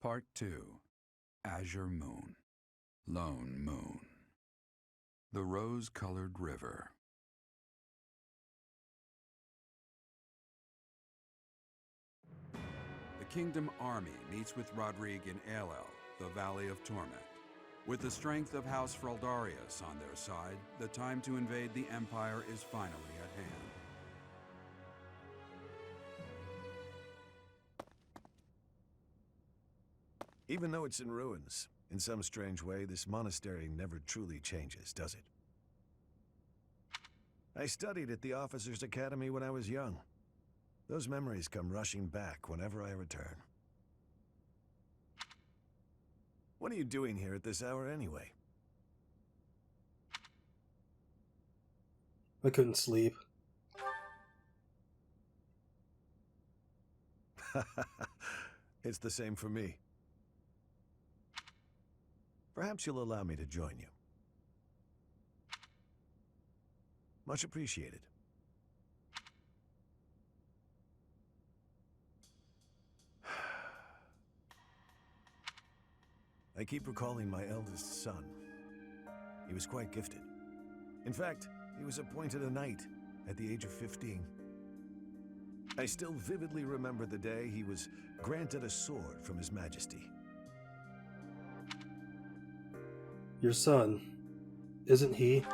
Part 2. Azure Moon. Lone Moon. The Rose-Colored River. The Kingdom Army meets with Rodrigue in Aelel, the Valley of Torment. With the strength of House Riegan on their side, the time to invade the Empire is finally at hand. Even though it's in ruins, in some strange way, this monastery never truly changes, does it? I studied at the Officers' Academy when I was young. Those memories come rushing back whenever I return. What are you doing here at this hour anyway? I couldn't sleep. It's the same for me. Perhaps you'll allow me to join you. Much appreciated. I keep recalling my eldest son. He was quite gifted. In fact, he was appointed a knight at the age of 15. I still vividly remember the day he was granted a sword from His Majesty. Your son, isn't he?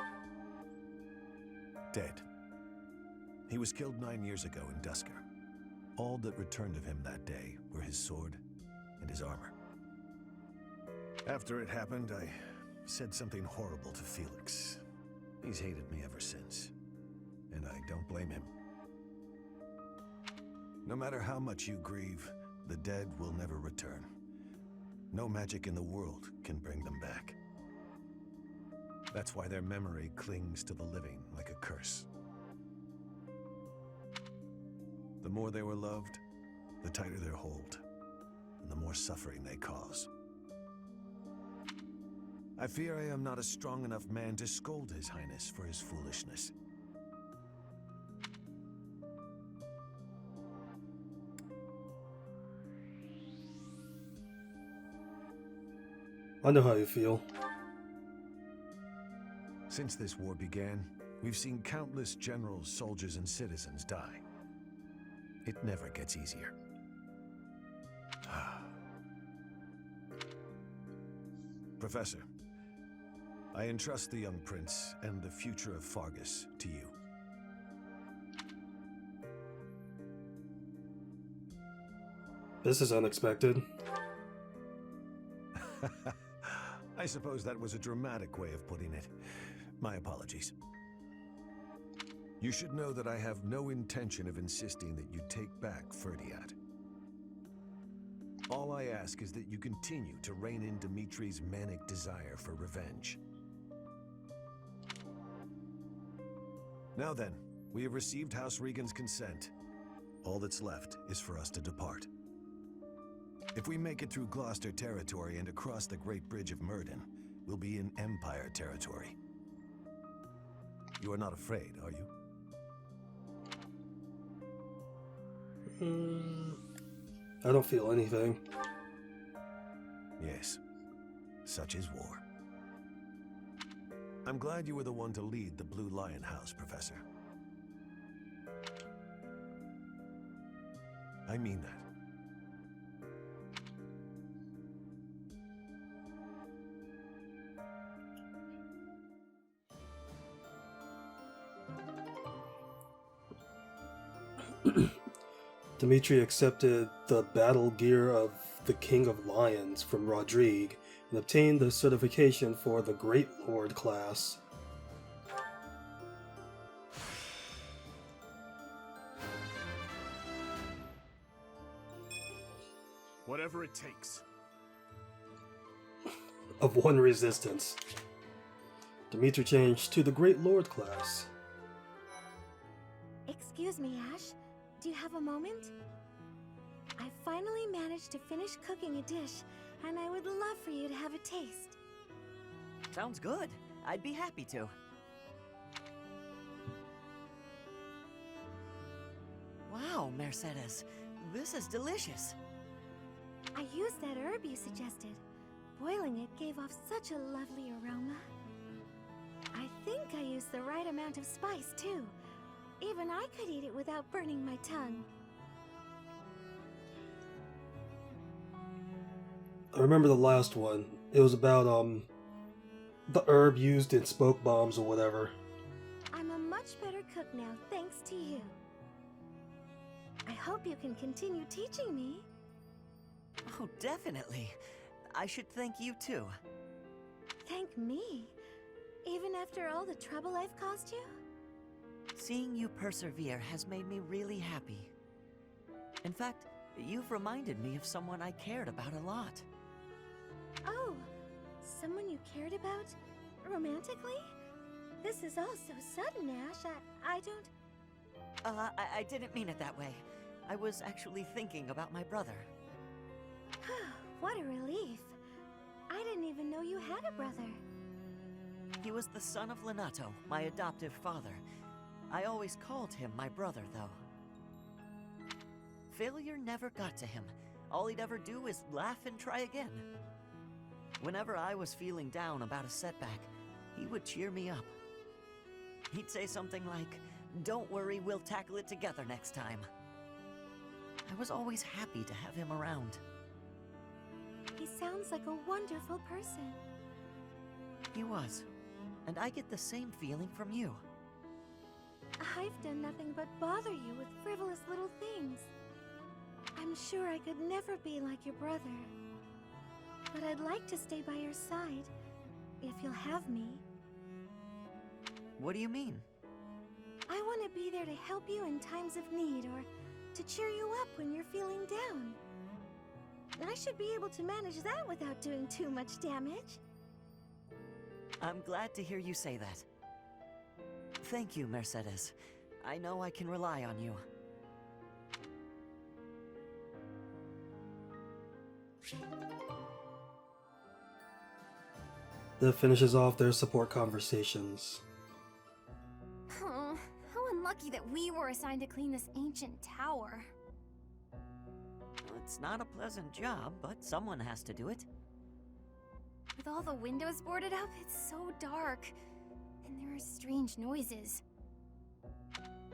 Dead. He was killed 9 years ago in Dusker. All that returned of him that day were his sword and his armor. After it happened, I said something horrible to Felix. He's hated me ever since, and I don't blame him. No matter how much you grieve, the dead will never return. No magic in the world can bring them back. That's why their memory clings to the living like a curse. The more they were loved, the tighter their hold, and the more suffering they cause. I fear I am not a strong enough man to scold His Highness for his foolishness. I know how you feel. Since this war began, we've seen countless generals, soldiers, and citizens die. It never gets easier. Professor, I entrust the young prince and the future of Fargus to you. This is unexpected. I suppose that was a dramatic way of putting it. My apologies. You should know that I have no intention of insisting that you take back Ferdiad. All I ask is that you continue to rein in Dimitri's manic desire for revenge. Now then, we have received House Riegan's consent. All that's left is for us to depart. If we make it through Gloucester territory and across the Great Bridge of Myrddin, we'll be in Empire territory. You are not afraid, are you? I don't feel anything. Yes, such is war. I'm glad you were the one to lead the Blue Lion House, Professor. I mean that. Dimitri accepted the battle gear of the King of Lions from Rodrigue and obtained the certification for the Great Lord class. Whatever it takes. Of 1 resistance. Dimitri changed to the Great Lord class. Excuse me, Ashe. Do you have a moment? I finally managed to finish cooking a dish, and I would love for you to have a taste. Sounds good. I'd be happy to. Wow, Mercedes. This is delicious. I used that herb you suggested. Boiling it gave off such a lovely aroma. I think I used the right amount of spice, too. Even I could eat it without burning my tongue. I remember the last one. It was about, the herb used in smoke bombs or whatever. I'm a much better cook now, thanks to you. I hope you can continue teaching me. Oh, definitely. I should thank you too. Thank me? Even after all the trouble I've caused you? Seeing you persevere has made me really happy. In fact, you've reminded me of someone I cared about a lot. Oh, someone you cared about? Romantically? This is all so sudden, Ashe. I don't... I didn't mean it that way. I was actually thinking about my brother. What a relief. I didn't even know you had a brother. He was the son of Lenato, my adoptive father. I always called him my brother, though. Failure never got to him. All he'd ever do is laugh and try again. Whenever I was feeling down about a setback, he would cheer me up. He'd say something like, "Don't worry, we'll tackle it together next time." I was always happy to have him around. He sounds like a wonderful person. He was. And I get the same feeling from you. I've done nothing but bother you with frivolous little things. I'm sure I could never be like your brother. But I'd like to stay by your side, if you'll have me. What do you mean? I want to be there to help you in times of need, or to cheer you up when you're feeling down. I should be able to manage that without doing too much damage. I'm glad to hear you say that. Thank you, Mercedes. I know I can rely on you. That finishes off their support conversations. Oh, how unlucky that we were assigned to clean this ancient tower. It's not a pleasant job, but someone has to do it. With all the windows boarded up, it's so dark. And there are strange noises.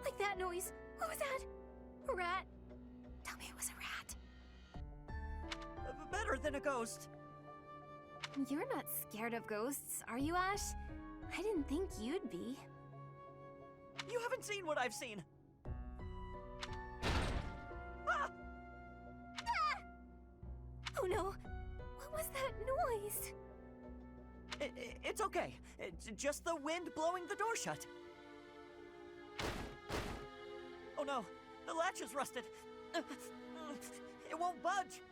Like that noise. What was that? A rat? Tell me it was a rat. Better than a ghost. You're not scared of ghosts, are you, Ashe? I didn't think you'd be. You haven't seen what I've seen. Ah! Ah! Oh no! What was that noise? It's okay. It's just the wind blowing the door shut. Oh no, the latch is rusted. It won't budge.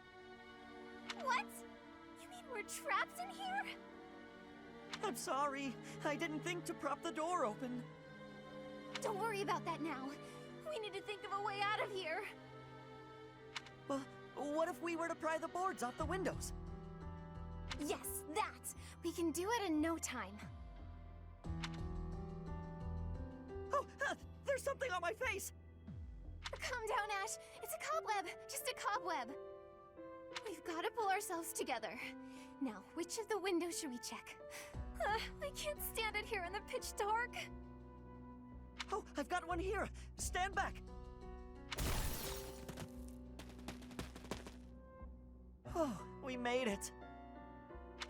What? You mean we're trapped in here? I'm sorry. I didn't think to prop the door open. Don't worry about that now. We need to think of a way out of here. Well, what if we were to pry the boards off the windows? Yes, that! We can do it in no time. Oh, there's something on my face! Calm down, Ashe. It's a cobweb. Just a cobweb. We've got to pull ourselves together. Now, which of the windows should we check? I can't stand it here in the pitch dark. Oh, I've got one here. Stand back. Oh, we made it.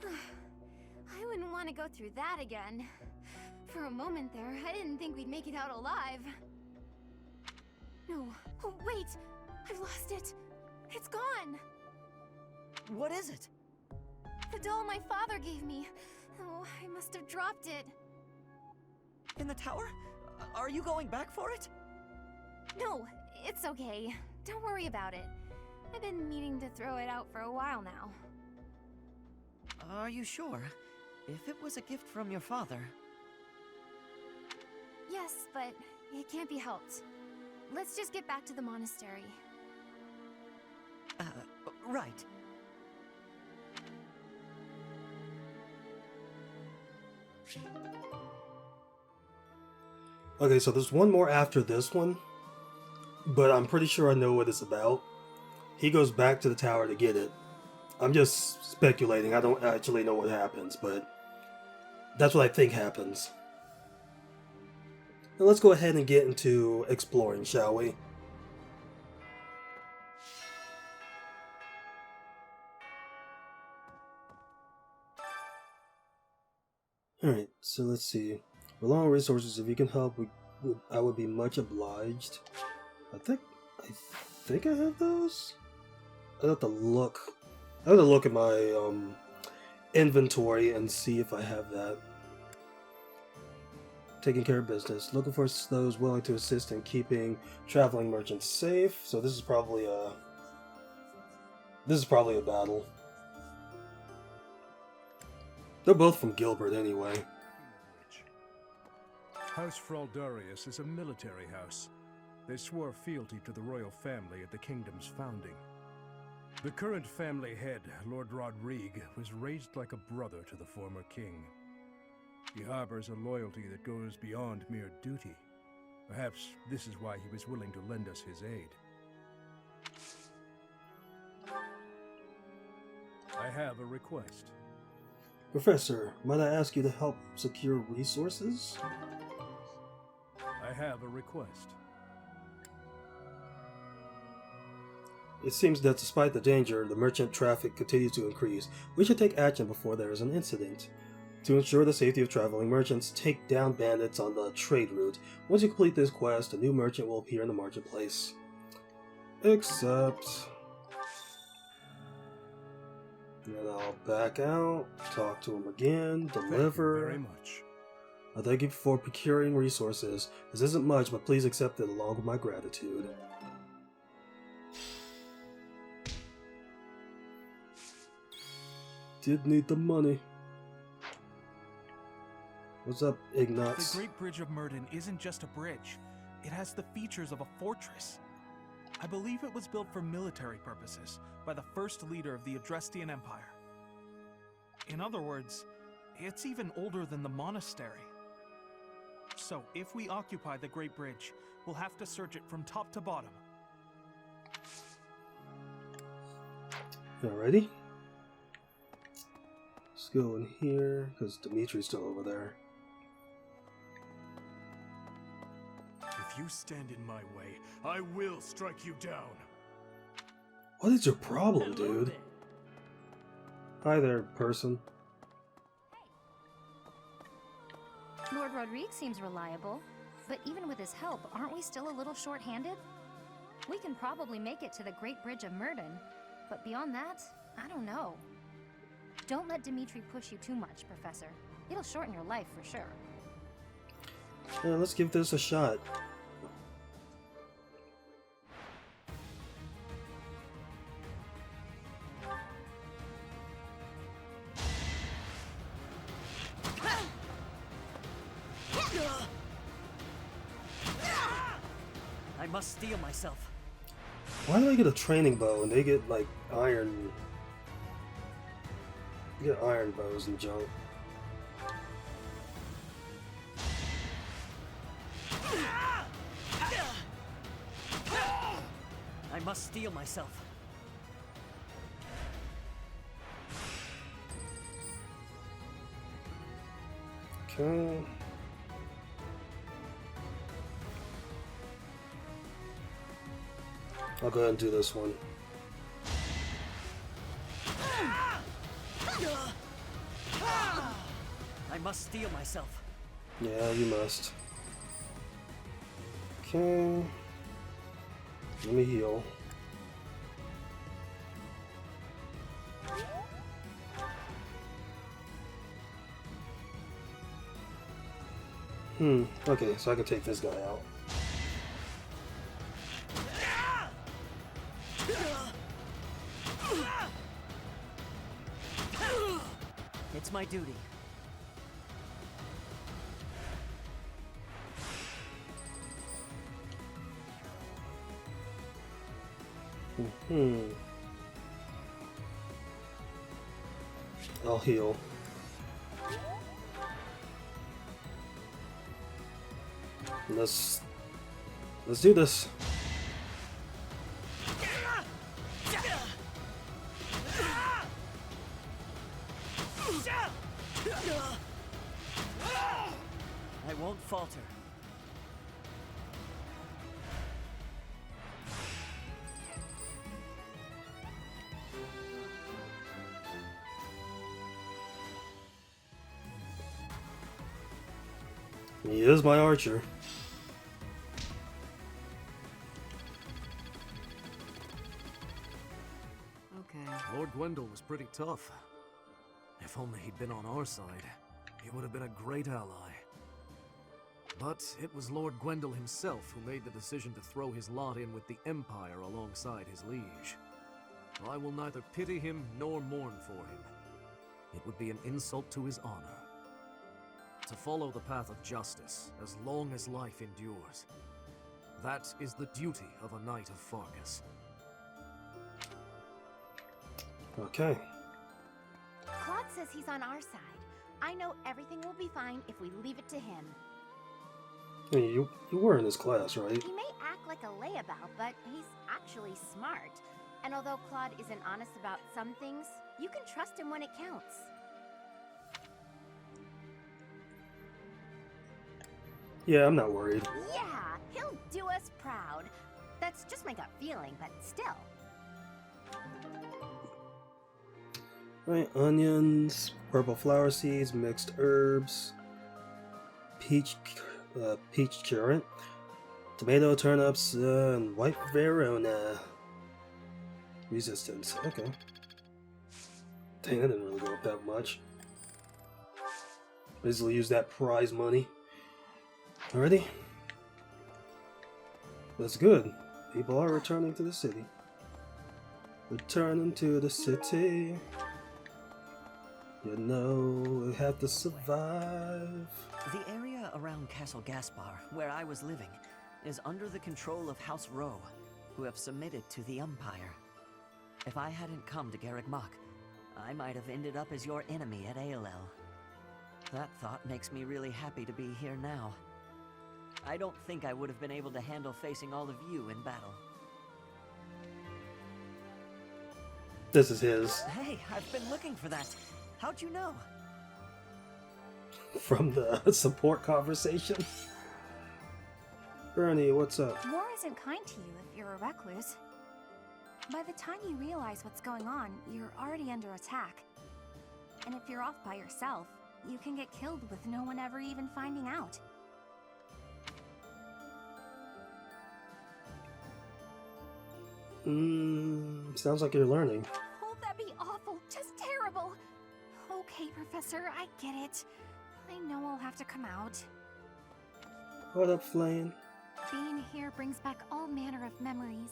I wouldn't want to go through that again. For a moment there, I didn't think we'd make it out alive. No. Oh, wait! I've lost it. It's gone. What is it? The doll my father gave me. Oh, I must have dropped it. In the tower? Are you going back for it? No, it's okay. Don't worry about it. I've been meaning to throw it out for a while now. Are you sure? If it was a gift from your father... Yes, but it can't be helped. Let's just get back to the monastery. Right. Okay, so there's one more after this one, but I'm pretty sure I know what it's about. he goes back to the tower to get it. I'm just speculating. I don't actually know what happens, but that's what I think happens. Now let's go ahead and get into exploring, shall we? Alright, so let's see. For long resources, if you can help, I would be much obliged. I think I have those? I have to look. I have to look at my inventory and see if I have that. Taking care of business. Looking for those willing to assist in keeping traveling merchants safe. So this is probably a battle. They're both from Gilbert anyway. House Fraldarius is a military house. They swore fealty to the royal family at the kingdom's founding. The current family head, Lord Rodrigue, was raised like a brother to the former king. He harbors a loyalty that goes beyond mere duty. Perhaps this is why he was willing to lend us his aid. I have a request. Professor, might I ask you to help secure resources? I have a request. It seems that despite the danger, the merchant traffic continues to increase. We should take action before there is an incident. To ensure the safety of traveling merchants, take down bandits on the trade route. Once you complete this quest, a new merchant will appear in the marketplace. Except... then I'll back out, talk to him again, deliver. Thank you very much. I thank you for procuring resources. This isn't much, but please accept it along with my gratitude. Did need the money. What's up, Ignatz? The Great Bridge of Myrddin isn't just a bridge. It has the features of a fortress. I believe it was built for military purposes by the first leader of the Adrestian Empire. In other words, it's even older than the monastery. So, if we occupy the Great Bridge, we'll have to search it from top to bottom. Alrighty. Let's go in here, because Dimitri's still over there. If you stand in my way, I will strike you down. What is your problem, dude? Hi there, person. Lord Rodrigue seems reliable, but even with his help, aren't we still a little short-handed? We can probably make it to the Great Bridge of Myrddin, but beyond that, I don't know. Don't let Dimitri push you too much, Professor. It'll shorten your life for sure. Yeah, let's give this a shot. I must steel myself. Why do I get a training bow and they get like iron? You get iron bows and junk. I must steel myself. Okay. I'll go ahead and do this one. I must steel myself. Yeah, you must. Okay. Let me heal. Okay, so I can take this guy out. It's my duty. I'll heal. Let's do this. I won't falter. He is my archer. Okay. Lord Gwendol was pretty tough. If only he'd been on our side, he would have been a great ally. But it was Lord Gwendol himself who made the decision to throw his lot in with the Empire alongside his liege. I will neither pity him nor mourn for him. It would be an insult to his honor. To follow the path of justice as long as life endures. That is the duty of a Knight of Fargus. Okay. Claude says he's on our side. I know everything will be fine if we leave it to him. I mean, you were in his class, right? He may act like a layabout, but he's actually smart. And although Claude isn't honest about some things, you can trust him when it counts. Yeah, I'm not worried. Yeah, he'll do us proud. That's just my gut feeling, but still. Right, onions, purple flower seeds, mixed herbs, peach currant, tomato, turnips, and white Verona. Resistance. Okay. Dang, that didn't really go up that much. Basically use that prize money. Alrighty. That's good. People are returning to the city. Returning to the city. You know, we have to survive. The area around Castle Gaspar, where I was living, is under the control of House Roe, who have submitted to the Empire. If I hadn't come to Garreg Mach, I might have ended up as your enemy at ALL. That thought makes me really happy to be here now. I don't think I would have been able to handle facing all of you in battle. This is his. Hey, I've been looking for that. How'd you know? From the support conversation. Bernie, what's up? War isn't kind to you if you're a recluse. By the time you realize what's going on, you're already under attack. And if you're off by yourself, you can get killed with no one ever even finding out. Sounds like you're learning. Oh, that'd be awful. Just terrible. Okay, Professor, I get it. I know I'll have to come out. What up, Flame? Being here brings back all manner of memories.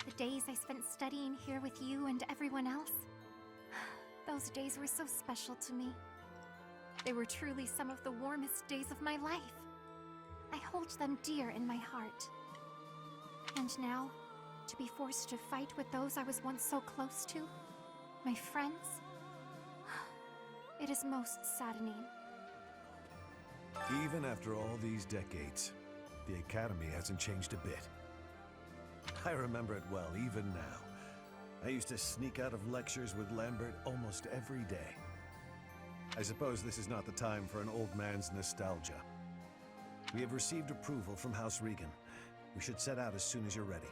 The days I spent studying here with you and everyone else. Those days were so special to me. They were truly some of the warmest days of my life. I hold them dear in my heart. And now, to be forced to fight with those I was once so close to, my friends, it is most saddening. Even after all these decades, the Academy hasn't changed a bit. I remember it well, even now. I used to sneak out of lectures with Lambert almost every day. I suppose this is not the time for an old man's nostalgia. We have received approval from House Riegan. We should set out as soon as you're ready.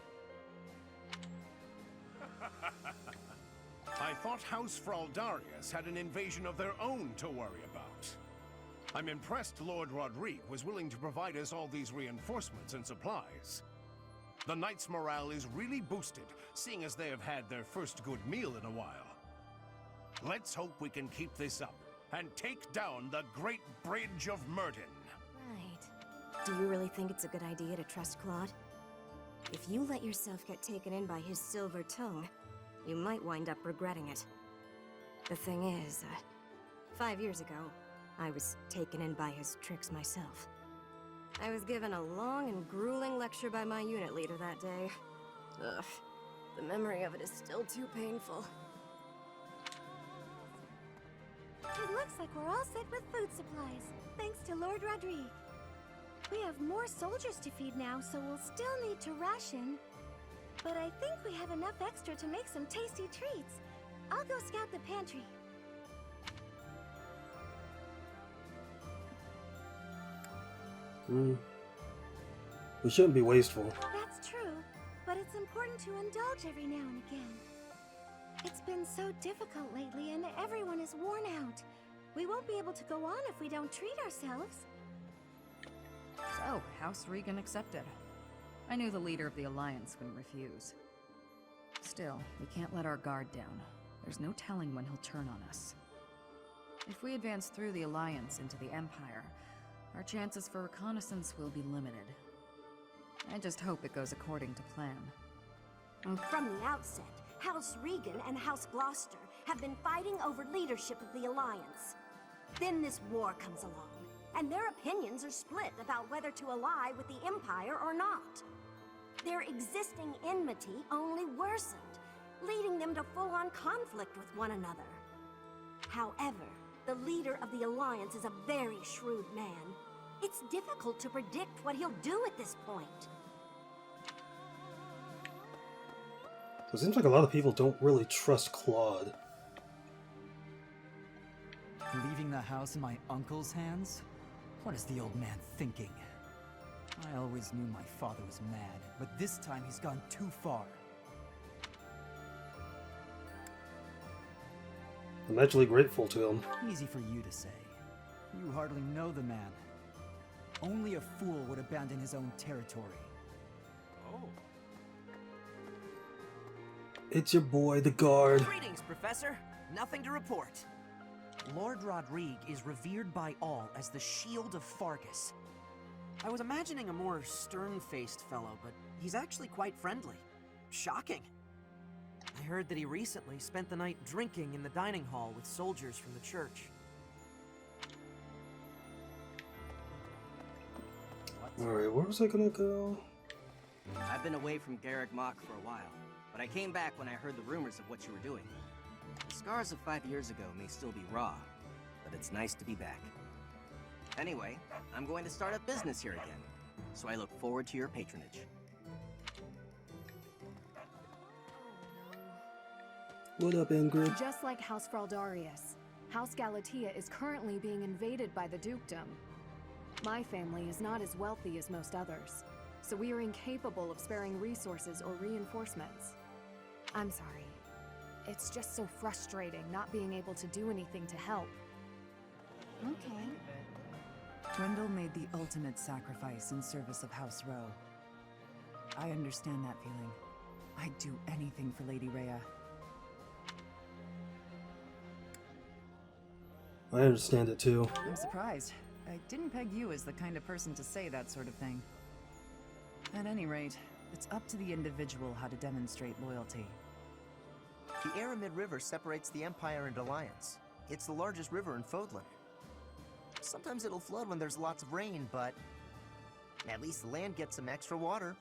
I thought House Fraldarius had an invasion of their own to worry about. I'm impressed Lord Rodrigue was willing to provide us all these reinforcements and supplies. The Knights' morale is really boosted, seeing as they have had their first good meal in a while. Let's hope we can keep this up and take down the Great Bridge of Myrddin. Right. Do you really think it's a good idea to trust Claude? If you let yourself get taken in by his silver tongue, you might wind up regretting it. The thing is, 5 years ago, I was taken in by his tricks myself. I was given a long and grueling lecture by my unit leader that day. Ugh, the memory of it is still too painful. It looks like we're all set with food supplies, thanks to Lord Rodrigue. We have more soldiers to feed now, so we'll still need to ration. But I think we have enough extra to make some tasty treats. I'll go scout the pantry. We shouldn't be wasteful. That's true, but it's important to indulge every now and again. It's been so difficult lately, and everyone is worn out. We won't be able to go on if we don't treat ourselves. So, House Riegan accepted. I knew the leader of the Alliance wouldn't refuse. Still, we can't let our guard down. There's no telling when he'll turn on us. If we advance through the Alliance into the Empire, our chances for reconnaissance will be limited. I just hope it goes according to plan. From the outset, House Riegan and House Gloucester have been fighting over leadership of the Alliance. Then this war comes along, and their opinions are split about whether to ally with the Empire or not. Their existing enmity only worsened, leading them to full-on conflict with one another. However, the leader of the Alliance is a very shrewd man. It's difficult to predict what he'll do at this point. So it seems like a lot of people don't really trust Claude. Leaving the house in my uncle's hands? What is the old man thinking? I always knew my father was mad, but this time he's gone too far. I'm actually grateful to him. Easy for you to say. You hardly know the man. Only a fool would abandon his own territory. Oh. It's your boy, the guard. Greetings, Professor. Nothing to report. Lord Rodrigue is revered by all as the Shield of Fargus. I was imagining a more stern-faced fellow, but he's actually quite friendly. Shocking. I heard that he recently spent the night drinking in the dining hall with soldiers from the church. Alright, where was I gonna go? I've been away from Garreg Mach for a while, but I came back when I heard the rumors of what you were doing. The scars of 5 years ago may still be raw, but it's nice to be back. Anyway, I'm going to start a business here again, so I look forward to your patronage. What up, Ingrid? Just like House Fraldarius, House Galatea is currently being invaded by the dukedom. My family is not as wealthy as most others, so we are incapable of sparing resources or reinforcements. I'm sorry. It's just so frustrating not being able to do anything to help. Okay. Gwendol made the ultimate sacrifice in service of House Rowe. I understand that feeling. I'd do anything for Lady Rhea. I understand it too. I'm surprised. I didn't peg you as the kind of person to say that sort of thing. At any rate, it's up to the individual how to demonstrate loyalty. The Aramid River separates the Empire and Alliance. It's the largest river in Fodlan. Sometimes it'll flood when there's lots of rain, but at least the land gets some extra water.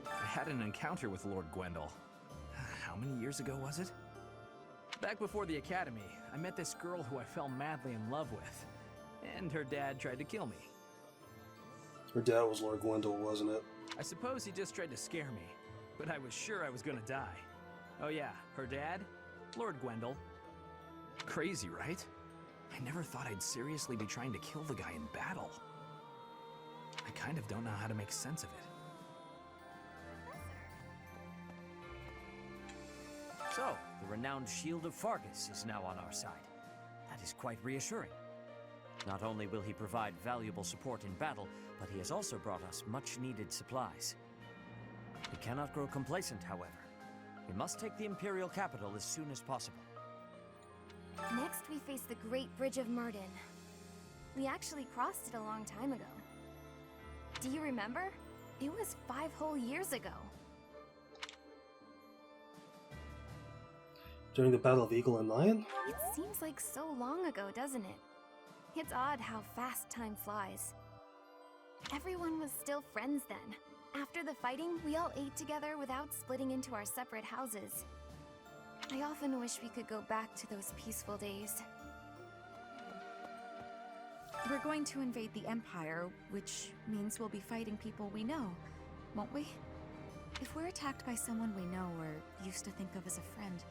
I had an encounter with Lord Gwendol. How many years ago was it? Back before the academy, I met this girl who I fell madly in love with, and her dad tried to kill me. Her dad was Lord Gwendol, wasn't it? I suppose he just tried to scare me, but I was sure I was gonna die. Oh yeah, her dad? Lord Gwendol. Crazy, right? I never thought I'd seriously be trying to kill the guy in battle. I kind of don't know how to make sense of it. So, the renowned Shield of Fargus is now on our side. That is quite reassuring. Not only will he provide valuable support in battle, but he has also brought us much-needed supplies. We cannot grow complacent, however. We must take the Imperial capital as soon as possible. Next, we face the Great Bridge of Myrddin. We actually crossed it a long time ago. Do you remember? It was 5 whole years ago. During the Battle of Eagle and Lion? It seems like so long ago, doesn't it? It's odd how fast time flies. Everyone was still friends then. After the fighting, we all ate together without splitting into our separate houses. I often wish we could go back to those peaceful days. We're going to invade the Empire, which means we'll be fighting people we know, won't we? If we're attacked by someone we know or used to think of as a friend,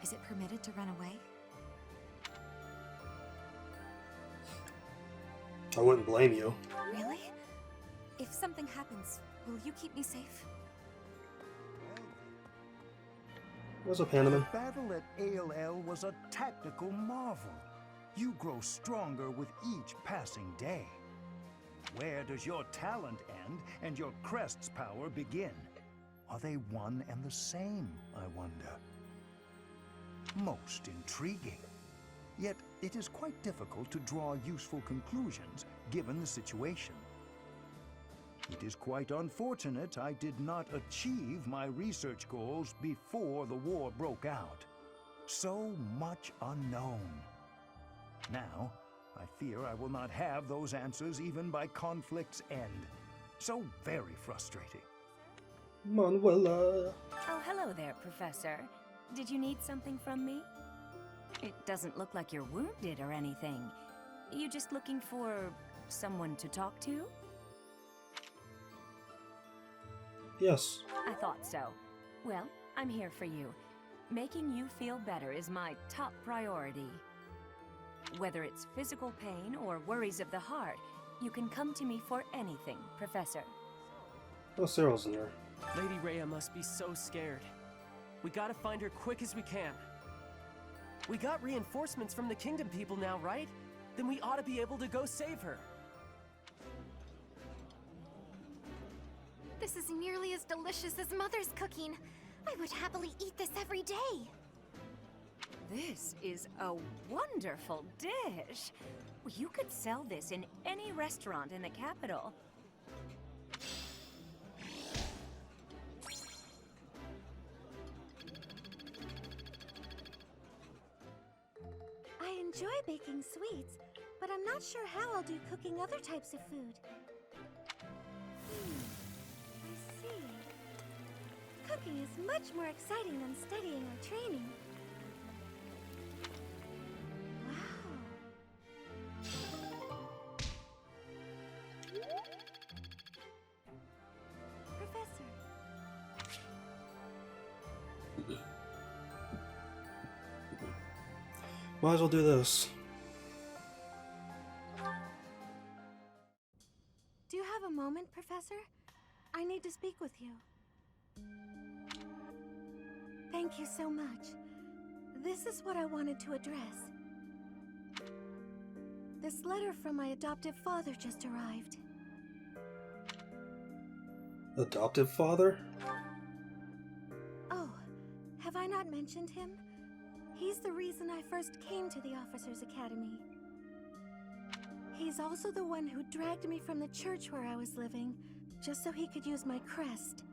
is it permitted to run away? I wouldn't blame you. Really? If something happens, will you keep me safe? What's up, Hanneman? The battle at Ale was a tactical marvel. You grow stronger with each passing day. Where does your talent end and your crest's power begin? Are they one and the same, I wonder? Most intriguing. Yet it is quite difficult to draw useful conclusions given the situation. It is quite unfortunate I did not achieve my research goals before the war broke out. So much unknown. Now, I fear I will not have those answers even by conflict's end. So very frustrating. Manuela. Oh, hello there, Professor. Did you need something from me? It doesn't look like you're wounded or anything. You just looking for someone to talk to? Yes. I thought so. Well, I'm here for you. Making you feel better is my top priority. Whether it's physical pain or worries of the heart, you can come to me for anything, Professor. Oh, Cyril's in there. Lady Rhea must be so scared. We gotta find her quick as we can. We got reinforcements from the Kingdom people now, right? Then we ought to be able to go save her. This is nearly as delicious as Mother's cooking. I would happily eat this every day. This is a wonderful dish. You could sell this in any restaurant in the capital. I enjoy baking sweets, but I'm not sure how I'll do cooking other types of food. I see. Cooking is much more exciting than studying or training. Professor. Might as well do this. Do you have a moment, Professor? I need to speak with you. Thank you so much. This is what I wanted to address. This letter from my adoptive father just arrived. Adoptive father? Oh, have I not mentioned him? He's the reason I first came to the Officers' Academy. He's also the one who dragged me from the church where I was living, just so he could use my crest.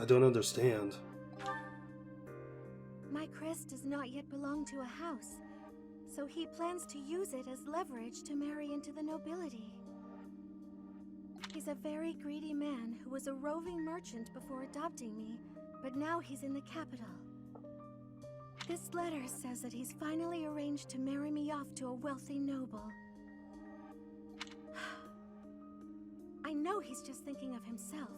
I don't understand. My crest does not yet belong to a house, so he plans to use it as leverage to marry into the nobility. He's a very greedy man who was a roving merchant before adopting me, but now he's in the capital. This letter says that he's finally arranged to marry me off to a wealthy noble. I know he's just thinking of himself,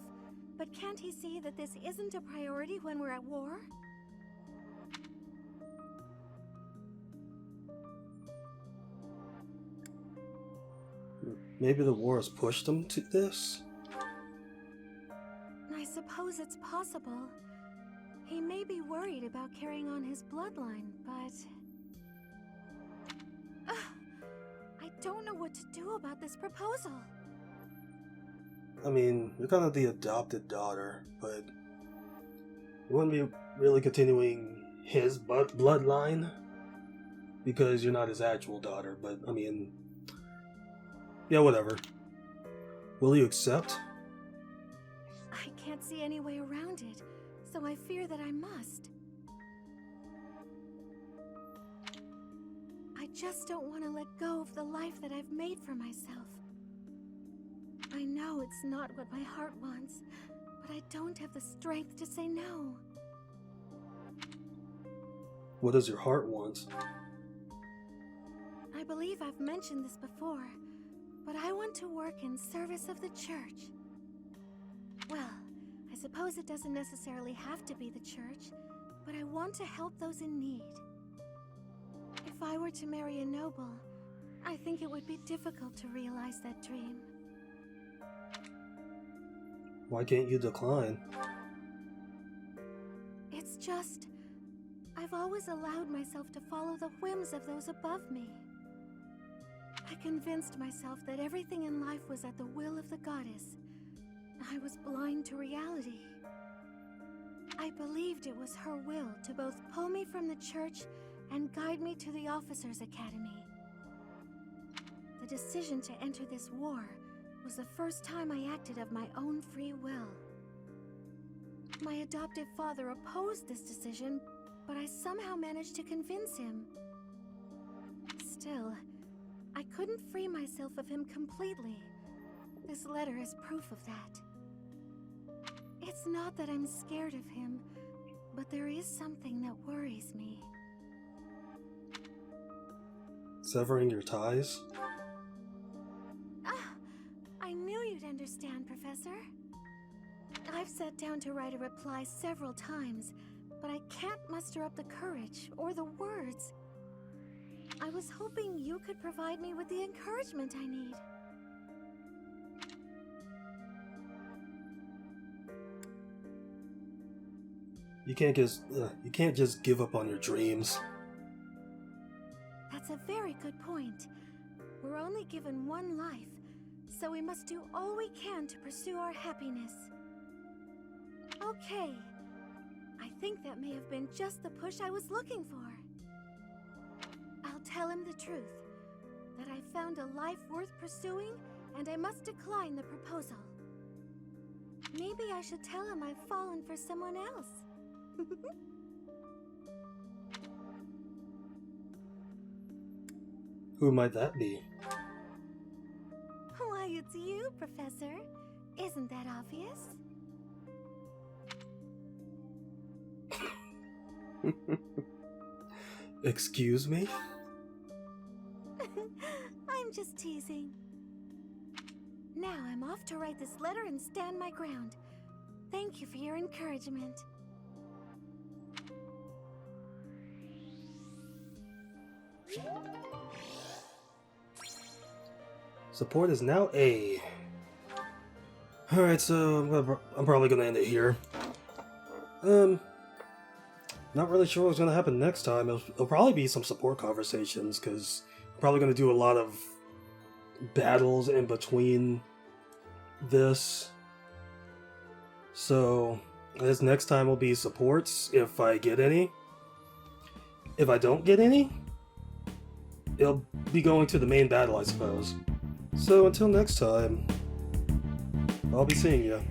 but can't he see that this isn't a priority when we're at war? Maybe the war has pushed him to this? I suppose it's possible. He may be worried about carrying on his bloodline, but... I don't know what to do about this proposal. I mean, you're kind of the adopted daughter, but you wouldn't be really continuing his bloodline because you're not his actual daughter, but I mean, yeah, whatever. Will you accept? I can't see any way around it, so I fear that I must. I just don't want to let go of the life that I've made for myself. I know it's not what my heart wants, but I don't have the strength to say no. What does your heart want? I believe I've mentioned this before, but I want to work in service of the church. Well, I suppose it doesn't necessarily have to be the church, but I want to help those in need. If I were to marry a noble, I think it would be difficult to realize that dream. Why can't you decline? It's just, I've always allowed myself to follow the whims of those above me. I convinced myself that everything in life was at the will of the goddess. I was blind to reality. I believed it was her will to both pull me from the church and guide me to the officers' academy. The decision to enter this war was the first time I acted of my own free will. My adoptive father opposed this decision, but I somehow managed to convince him. Still, I couldn't free myself of him completely. This letter is proof of that. It's not that I'm scared of him, but there is something that worries me. Severing your ties? I knew you'd understand, Professor. I've sat down to write a reply several times, but I can't muster up the courage or the words. I was hoping you could provide me with the encouragement I need. You can't just give up on your dreams. That's a very good point. We're only given one life, so we must do all we can to pursue our happiness. Okay. I think that may have been just the push I was looking for. I'll tell him the truth, that I found a life worth pursuing, and I must decline the proposal. Maybe I should tell him I've fallen for someone else. Who might that be? Why, it's you, Professor. Isn't that obvious? Excuse me? I'm just teasing. Now I'm off to write this letter and stand my ground. Thank you for your encouragement. Support is now A. Alright, so I'm probably gonna end it here. Not really sure what's gonna happen next time. It'll probably be some support conversations, because I'm probably gonna do a lot of battles in between this. So, this next time will be supports, if I get any. If I don't get any, it'll be going to the main battle, I suppose. So until next time, I'll be seeing you.